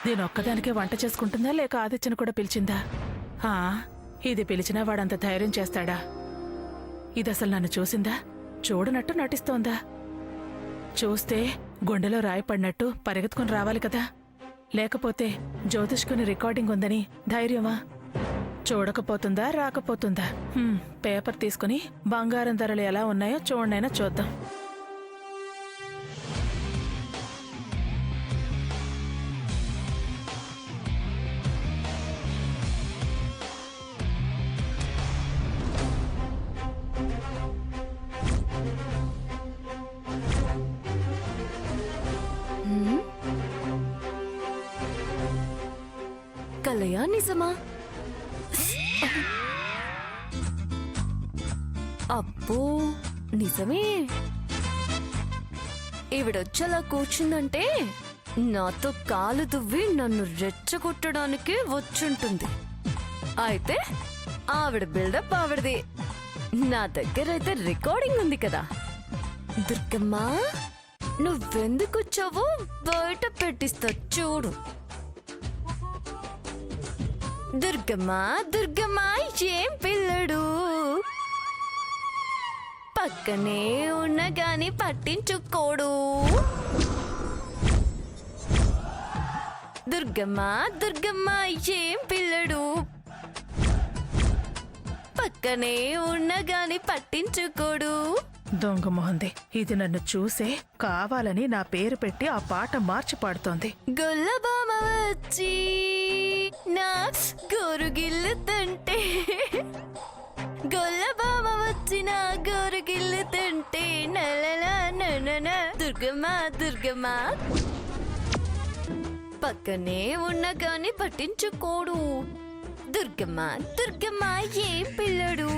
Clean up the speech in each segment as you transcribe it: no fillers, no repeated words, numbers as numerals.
దీనొక్కదానికే వంట చేసుకుంటుందా లేక ఆదిత్యను కూడా పిలిచిందా? ఇది పిలిచినా వాడంత ధైర్యం చేస్తాడా? ఇదసలు నన్ను చూసిందా? చూడనట్టు నటిస్తోందా? చూస్తే గుండెలో రాయపడినట్టు పరిగెత్తుకుని రావాలి కదా, లేకపోతే జ్యోతిష్కుని రికార్డింగ్ ఉందని ధైర్యమా? చూడకపోతుందా రాకపోతుందా? పేపర్ తీసుకుని బంగారం ధరలు ఎలా ఉన్నాయో చూడనైనా చూద్దాం. కలయా నిజమా? అబ్బో నిజమే. ఈవిడొచ్చలా కూర్చుందంటే నాతో కాలు దువ్వి నన్ను రెచ్చగొట్టడానికి వచ్చుంటుంది. అయితే ఆవిడ బిల్డప్ ఆవిడది. నా దగ్గరైతే రికార్డింగ్ ఉంది కదా. దుర్గమ్మా, నువ్వెందుకొచ్చావో బయట పెట్టిస్తా చూడు. దుర్గమ్మా దుర్గమ్మా ఏం పిల్లడు, పక్కనే ఉన్న గాని పట్టించుకోడు. దుర్గమ్మా దుర్గమ్మా ఏం పిల్లడు, పక్కనే ఉన్న గాని పట్టించుకోడు. దొంగ మొహంది, ఇది నన్ను చూసే కావాలని నా పేరు పెట్టి ఆ పాట మార్చి పాడుతోంది. గొల్లబామ వచ్చి నా గోరుగిల్లుతుంటే, గొల్లబామ వచ్చి నా గోరుగిల్లుతుంటే నలలా నన. దుర్గమ్మా దుర్గమ్మా, పక్కనే ఉన్న గాని పట్టించుకోడు. దుర్గమ్మా దుర్గమ్మా ఏం పిల్లడు.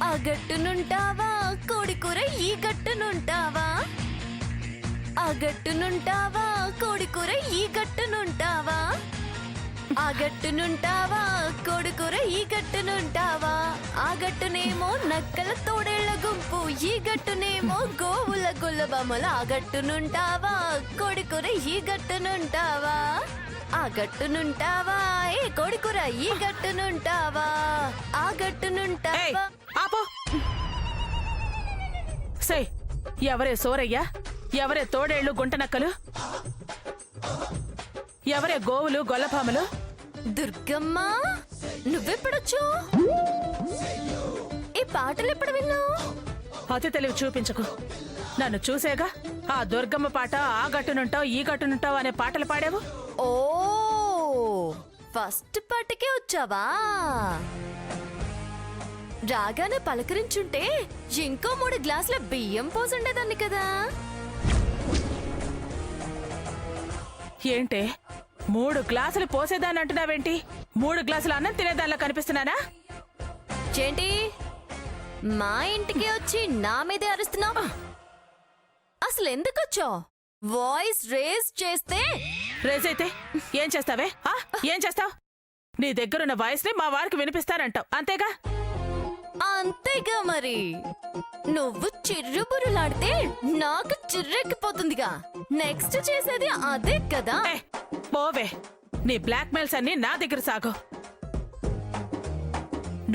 ఆ గట్టునుంటావా కోడికూర, ఈ గట్టునుంటావా? ఆ గట్టునుంటావా కోడికూర, ఈ గట్టునుంటావా? ఆ గట్టునుంటావా కోడికూర, ఈ గట్టునుంటావా? ఆ గట్టునేమో నక్కల తోడేళ్ల గుంపు, ఈ గట్టునేమో గోవుల గుల్లబొమ్మల. ఆ గట్టునుంటావా కోడికూర, ఈ గట్టునుంటావా? ఆ గట్టునుంటావా ఏ కోడికూర, ఈ గట్టునుంటావా? ఆ గట్టునుంటావా? ఆపో. సై, ఎవరే సోరయ్య? ఎవరే తోడేళ్లు గుంటనక్కలు? ఎవరే గోవులు గొల్లపాములు? దుర్గమ్మ, నువ్వెప్పుడొచ్చు? ఈ పాటలు ఎప్పుడు విన్నావు? అతి తెలివి చూపించకు. నన్ను చూసేగా ఆ దుర్గమ్మ పాట ఆ గట్టునుంటావు ఈ గట్టునుంటావు అనే పాటలు పాడావు. ఓ, ఫస్ట్ పాటకే వచ్చావా? రాగానే పలకరించుంటే ఇంకో 3 గ్లాసుల బియ్యం పోసుండేదాన్ని కదా. ఏంటే 3 గ్లాసులు పోసేదాన్ని అంటున్నావేంటి? 3 గ్లాసులు అన్నం తినేదానిలా కనిపిస్తున్నానా? ఏంటి మా ఇంటికి వచ్చి నా మీదే అరుస్తున్నావు? అసలు ఎందుకు వచ్చావు? వాయిస్ రేజ్ చేస్తే రేజ్ అయితే ఏం చేస్తావే? ఏం చేస్తావు? నీ దగ్గరున్న వాయిస్ ని మా వారికి వినిపిస్తానంటావు, అంతేగా? అంతేగా మరి. నువ్వు చిర్రుబురులాడితే నాకు చిర్రెక్కిపోతుందిగా. నెక్స్ట్ చేసేది అదే కదా. పోవే, నీ బ్లాక్ మెయిల్స్ అన్ని నా దగ్గర సాగు.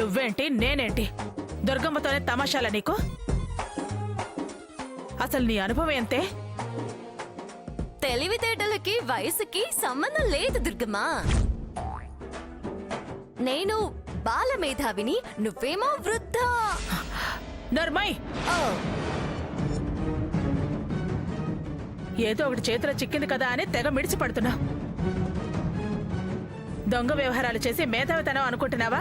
నువ్వేంటి నేనేంటి? దుర్గమ్మతోనే తమాషాలా నీకు? అసలు నీ అనుభవం ఎంతే? తెలివితేటలకి వయసుకి సంబంధం లేదు దుర్గమ్మా. నేను బాలమేధావిని, నువ్వేమో వృద్ధ. నర్మయ్, ఏదో ఒకటి చేతిలో చిక్కింది కదా అని తెగ మిడిచి పడుతున్నా. దొంగ వ్యవహారాలు చేసి మేధావితనం అనుకుంటున్నావా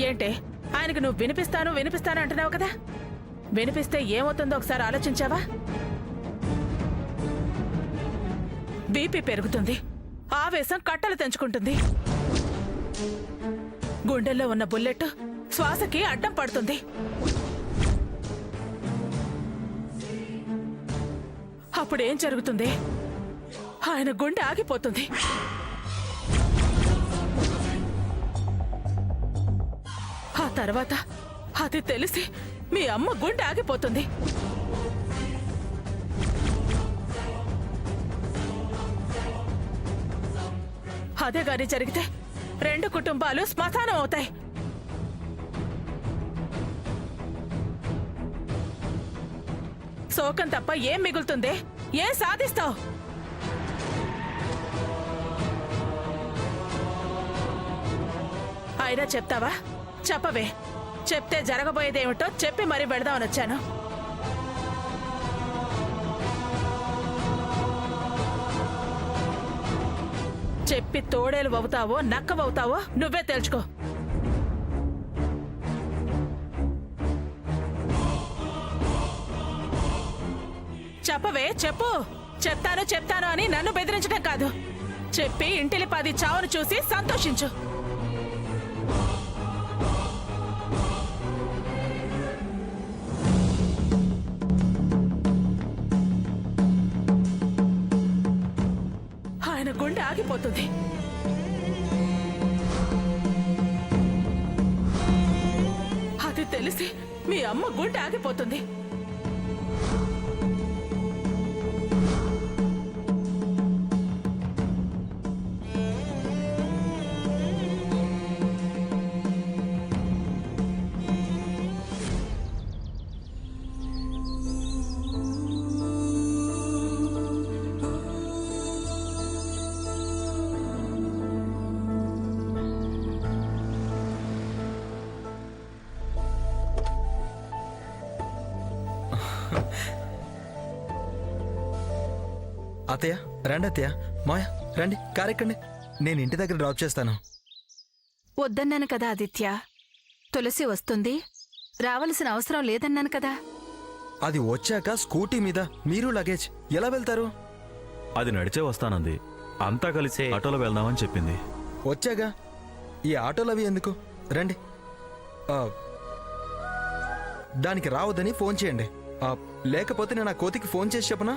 ఏంటే? ఆయనకు నువ్వు వినిపిస్తాను అంటున్నావు కదా. వినిపిస్తే ఏమవుతుందో ఒకసారి ఆలోచించావా? బీపీ పెరుగుతుంది, ఆవేశం కట్టలు తెంచుకుంటుంది, గుండెల్లో ఉన్న బుల్లెట్ శ్వాసకి అడ్డం పడుతుంది. అప్పుడేం జరుగుతుంది? ఆయన గుండె ఆగిపోతుంది. ఆ తర్వాత అది తెలిసి మీ అమ్మ గుండె ఆగిపోతుంది. అదే గాని జరిగితే 2 కుటుంబాలు శ్మశానం అవుతాయి. శోకం తప్ప ఏం మిగులుతుంది? ఏం సాధిస్తావు? అయినా చెప్తావా? చెప్పవే. చెప్తే జరగబోయేదేమిటో చెప్పి మరీ పెడదామని వచ్చాను. చెప్పి తోడేలు అవుతావో నక్కవవుతావో నువ్వే తెలుసుకో. చెప్పవే, చెప్పు. చెప్తాను అని నన్ను బెదిరించడం కాదు. చెప్పి ఇంటిలి 10 చావును చూసి సంతోషించు. ఆయన గుండె ఆగిపోతుంది. అది తెలిసి మీ అమ్మ గుండె ఆగిపోతుంది. అత్తయ్య రండి, అత్తయ్య మాయ రండి, కారెక్కండి, నేను ఇంటి దగ్గర డ్రాప్ చేస్తాను. వద్దన్నాను కదా ఆదిత్య. తులసి వస్తుంది, రావలసిన అవసరం లేదన్నాను కదా. అది వచ్చాక స్కూటీ మీద మీరు లగేజ్ ఎలా వెళ్తారు? అది నడిచే వస్తానంది. అంతా కలిసి ఆటోలో వెళ్దామని చెప్పింది. వచ్చాగా ఈ ఆటోలవి ఎందుకు? రండి. దానికి రావద్దని ఫోన్ చేయండి. లేకపోతే నేను ఆ కోతికి ఫోన్ చేసి చెప్పనా?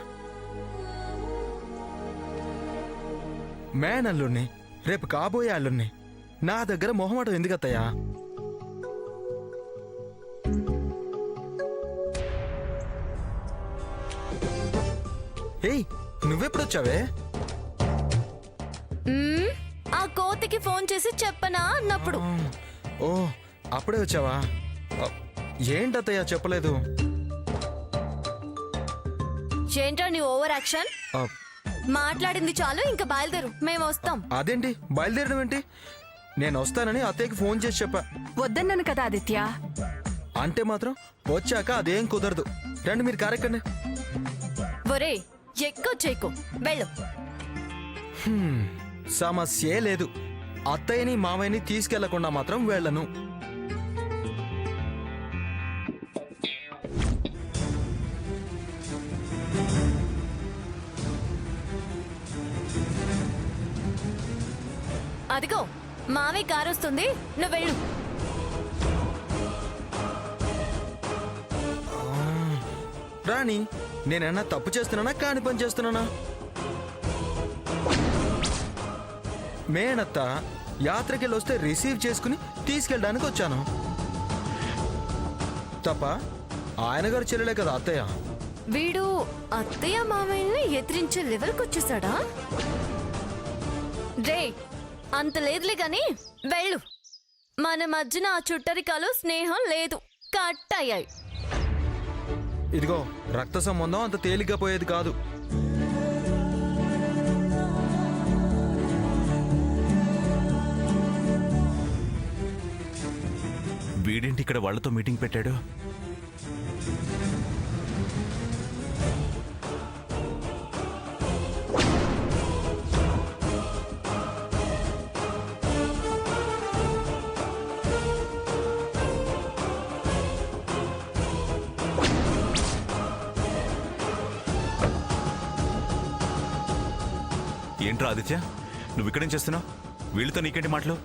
మేనల్లుణ్ణి, రేపు కాబోయే అల్లుణ్ణి. నా దగ్గర మొహమాటం ఎందుకత్తయ్యా? ఏయ్, నువ్వెప్పుడొచ్చావే? ఆ కోతికి ఫోన్ చేసి చెప్పనా అన్నప్పుడు. ఓ, అప్పుడే వచ్చావా? ఏంటత్తయ్యా చెప్పలేదు? ఏంట్రా నీ ఓవర్ యాక్షన్? మాట్లాడింది చాలు, ఇంకా బయలుదేరు, మేము వస్తాం. అదేంటి బయలుదేరడం ఏంటి? నేను వస్తానని అత్తయ్యకి ఫోన్ చేసి చెప్పా. వద్దన్నాను కదా ఆదిత్య. అంటే మాత్రం వచ్చాక అదేం కుదరదు. రండి, మీరు కారెక్కండి. ఒరే ఎక్కువ చేయకు, వెళ్ళు. సమస్యే లేదు. అత్తయ్యని మామయ్యని తీసుకెళ్లకుండా మాత్రం వెళ్ళను. అదిగో మావి కారు వస్తుంది, నువ్వు వెళ్ళు. రాణి, నేనన్నా తప్పు చేస్తున్నానా కాని పని చేస్తున్నానా? మేనత్త యాత్రకెళ్ళొస్తే రిసీవ్ చేసుకుని తీసుకెళ్ళడానికి వచ్చాను తప్ప ఆయన గారు చెల్లెలే కదా అత్తయ్య. వీడు అత్తయ్య మామయ్యని ఎదిరించే లెవెల్కి వచ్చేసాడా? రే అంత లేదులే గాని వెళ్ళు. మన మధ్యన ఆ చుట్టరికాలు స్నేహం లేదు, కట్ అయ్యాయి. ఇదిగో రక్త సంబంధం అంత తేలిగ్గా పోయేది కాదు. వీడింటి ఇక్కడ వాళ్లతో మీటింగ్ పెట్టాడు. ఏంట్రా ఆదిత్య, నువ్వు ఇక్కడేం చేస్తున్నావు? వీళ్ళతో నీకేంటి మాటలు?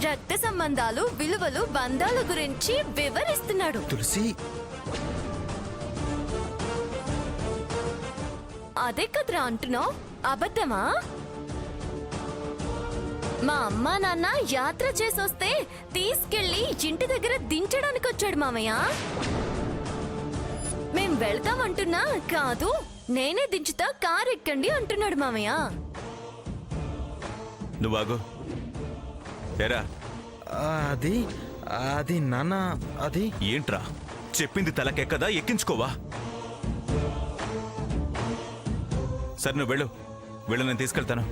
రక్త సంబంధాలు, విలువలు, బంధాల గురించి వివరిస్తున్నాడు. తులసి, అదే కదరా అంటున్నావు? అబద్ధమా? మా అమ్మా నాన్న యాత్ర చేసొస్తే తీసుకెళ్లి ఇంటి దగ్గర దించడానికి వచ్చాడు మామయ్య. వెళ్తామంటున్నా కాదు నేనే దించుతా కార్ ఎక్కండి అంటున్నాడు మామయ్య. నువ్వాగు. ఎరా అది అది నాన్న, అది ఏంట్రా చెప్పింది తలకెక్కదా, ఎక్కించుకోవా? సరే నువ్వు వెళ్ళు, నేను తీసుకెళ్తాను.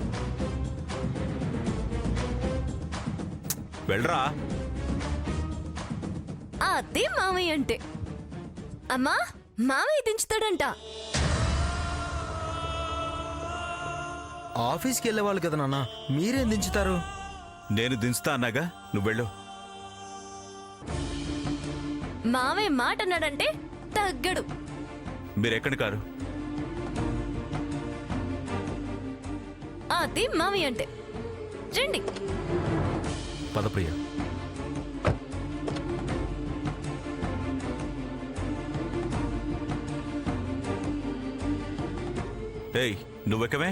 వెళ్ళరా. అదే మామయ్య అంటే. అమ్మా మామయ్య దించుతాడంట. ఆఫీస్కి వెళ్ళేవాళ్ళు కదా నాన్న, మీరేం దించుతారు? నేను దించుతా అన్నాగా, నువ్వు వెళ్ళు. మామయ్య మాట అన్నాడంటే తగ్గడు. మీరెక్కడి కారు? అది మామయ్య అంటే. రండి. పదప్రియ. ఏయ్ నువ్వెక్కమే?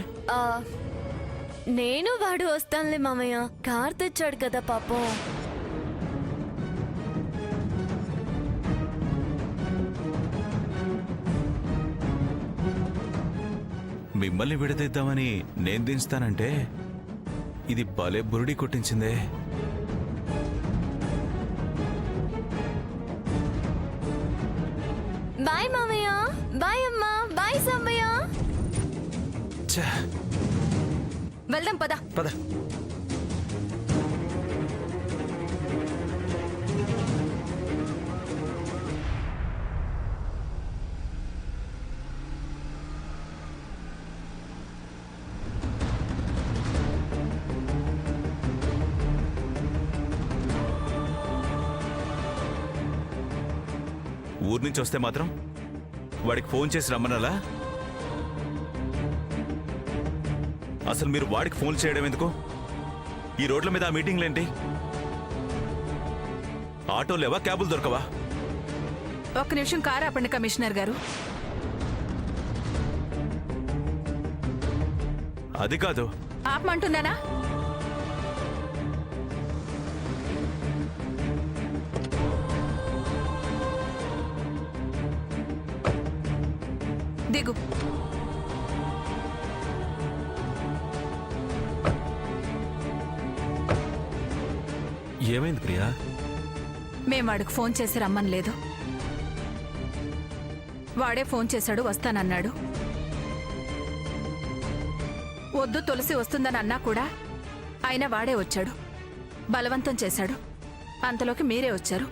నేను వాడు వస్తానులే మామయ్య, కార్ తెచ్చాడు కదా పాపం. మిమ్మల్ని విడదీద్దామని నేను దించుతానంటే ఇది భలే బురుడి కొట్టించిందే. బాయ్ మామయ్య. బాయ్ అమ్మా. బాయ్ సాంబయ్య. ఛే, వెళ్దాం పద. పద. ఊరు నుంచి వస్తే మాత్రం వాడికి ఫోన్ చేసి రమ్మనాలా? అసలు మీరు వాడికి ఫోన్ చేయడం ఎందుకు? ఈ రోడ్ల మీద ఆ మీటింగ్లేంటి? ఆటోలు లేవా, క్యాబులు దొరకవా? ఒక్క నిమిషం కారు ఆపండి కమిషనర్ గారు. అది కాదు. ఆపమంటున్నానా? దిగు. ఏమైంది ప్రియా? మేం వాడికి ఫోన్ చేసి రమ్మని లేదు. వాడే ఫోన్ చేశాడు, వస్తానన్నాడు. వద్దు తులసి వస్తుందని అన్నా కూడా అయినా వాడే వచ్చాడు. బలవంతం చేశాడు. అంతలోకి మీరే వచ్చారు.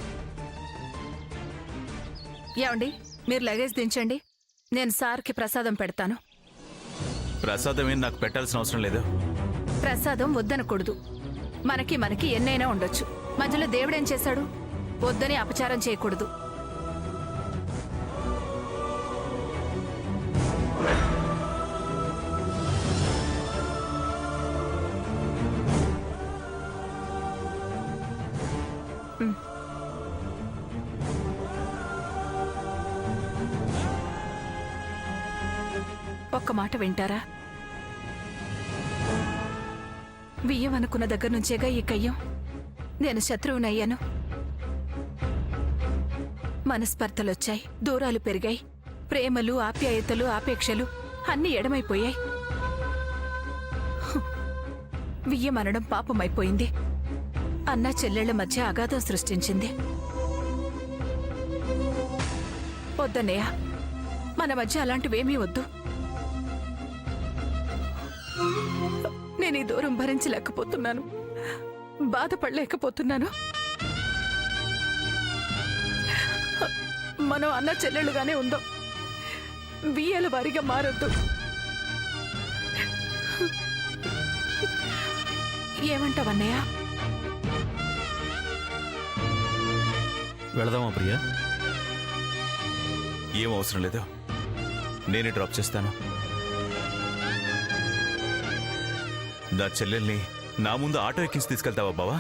ఏమండి, మీరు లగేజ్ దించండి, నేను సార్కి ప్రసాదం పెడతాను. ప్రసాదం ఏం నాకు పెట్టాల్సిన అవసరం లేదు. ప్రసాదం వద్దనకూడదు. మనకి ఎన్నైనా ఉండొచ్చు. మధ్యలో దేవుడేం చేశాడు? వద్దని అపచారం చేయకూడదు. ఒక్క మాట వింటారా? బియ్యం అనుకున్న దగ్గర నుంచేగా ఈ కయ్యం. నేను శత్రువునయ్యాను. మనస్పర్ధలొచ్చాయి, దూరాలు పెరిగాయి, ప్రేమలు, ఆప్యాయతలు, ఆపేక్షలు అన్నీ ఎడమైపోయాయి. బియ్యం అనడం పాపమైపోయింది. అన్నా చెల్లెళ్ల మధ్య అగాధం సృష్టించింది. వద్దన్నయ్య, మన మధ్య అలాంటివేమీ వద్దు. నేను ఈ దూరం భరించలేకపోతున్నాను, బాధపడలేకపోతున్నాను. మనం అన్న చెల్లెళ్ళుగానే ఉందాం, బియ్యాల వారిగా మారొద్దు. ఏమంటావన్నయ్య? వెళదామా ప్రియా? ఏం అవసరం లేదు, నేనే డ్రాప్ చేస్తాను. నా చెల్లెల్ని నా ముందు ఆటో ఎక్కించి తీసుకెళ్తావా బావా?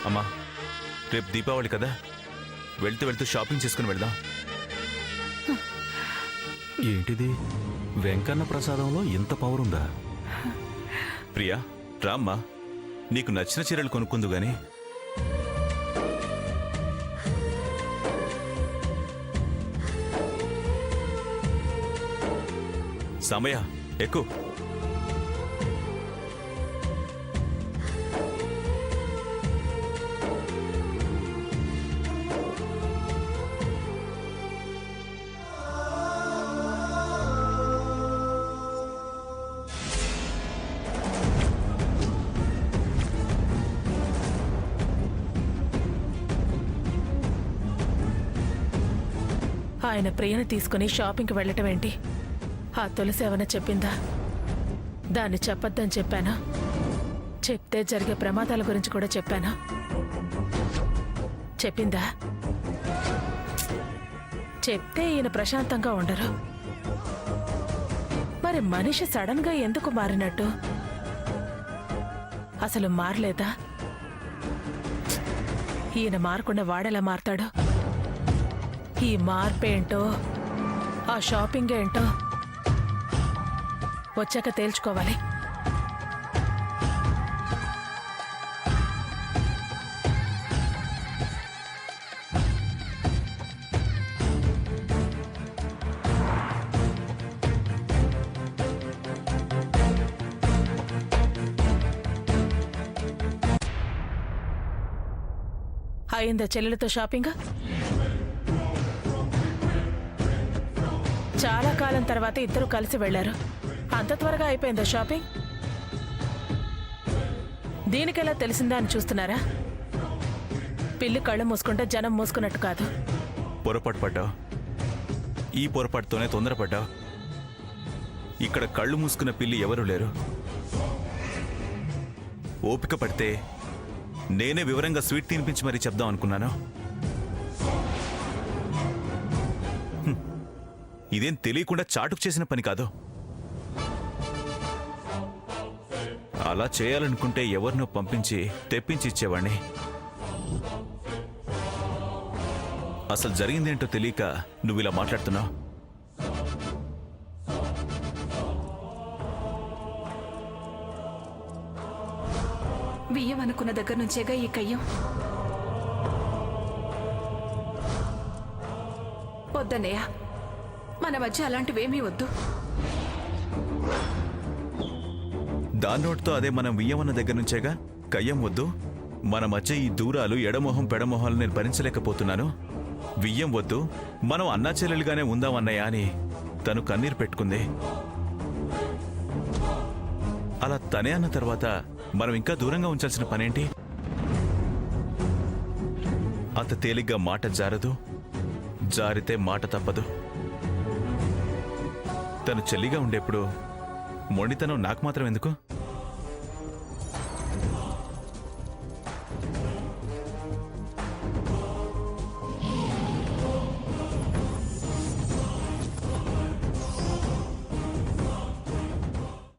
అమ్మా, రేపు దీపావళి కదా, వెళ్తూ షాపింగ్ చేసుకుని వెళ్దాం. ఏంటిది, వెంకన్న ప్రసాదంలో ఇంత పవర్ ఉందా? ప్రియా రామ్మా, నీకు నచ్చిన చీరలు కొనుక్కుందు గాని. సమయ ఎక్కు. ఆయన ప్రియని తీసుకుని షాపింగ్కి వెళ్ళటం ఏంటి? ఆ తులసి ఏమైనా చెప్పిందా? దాన్ని చెప్పొద్దని చెప్పానా? చెప్తే జరిగే ప్రమాదాల గురించి కూడా చెప్పానా? చెప్పిందా? చెప్తే ఈయన ప్రశాంతంగా ఉండరు. మరి మనిషి సడన్ గా ఎందుకు మారినట్టు? అసలు మారలేదా? ఈయన మారకుండా వాడెలా మారతాడు? ఈ మార్పేంటో ఆ షాపింగ్ ఏంటో వచ్చాక తేల్చుకోవాలి. అయిందా చెల్లెలతో షాపింగ్? చాలా కాలం తర్వాత ఇద్దరు కలిసి వెళ్లారు. అంత త్వరగా అయిపోయిందా షాపింగ్? దీనికెలా తెలిసిందా అని చూస్తున్నారా? పిల్లి కళ్ళు మూసుకుంటే జనం మూసుకున్నట్టు కాదు. పొరపాటు పడ్డావు. ఈ పొరపాటుతోనే తొందరపడ్డావు. ఇక్కడ కళ్ళు మూసుకున్న పిల్లి ఎవరూ లేరు. ఓపిక పడితే నేనే వివరంగా స్వీట్ తినిపించి మరీ చెప్దాం అనుకున్నాను. ఇదేం తెలియకుండా చాటుకు చేసిన పని కాదు. అలా చేయాలనుకుంటే ఎవరినో పంపించి తెప్పించి ఇచ్చేవాణ్ణి. అసలు జరిగిందేంటో తెలియక నువ్వు ఇలా మాట్లాడుతున్నావు. బియ్యం అనుకున్న దగ్గర నుంచేగా ఈ కయ్యం. వద్దన్నయ్య, మన మధ్య అలాంటివేమీ వద్దు. దాన్నోటితో అదే మనం వియ్యమన్న దగ్గర నుంచేగా కయ్యం వద్దు. మన మధ్య ఈ దూరాలు ఎడమొహం పెడమొహాలు నేను భరించలేకపోతున్నాను. వియ్యం వద్దు, మనం అన్నా చెల్లెలుగానే ఉందామన్నయ్య అని తను కన్నీరు పెట్టుకుంది. అలా తనే అన్న తర్వాత మనం ఇంకా దూరంగా ఉంచాల్సిన పనేంటి? అంత తేలిగ్గా మాట జారదు, జారితే మాట తప్పదు. తను చెల్లిగా ఉండేప్పుడు మొండితనం నాకు మాత్రం ఎందుకు?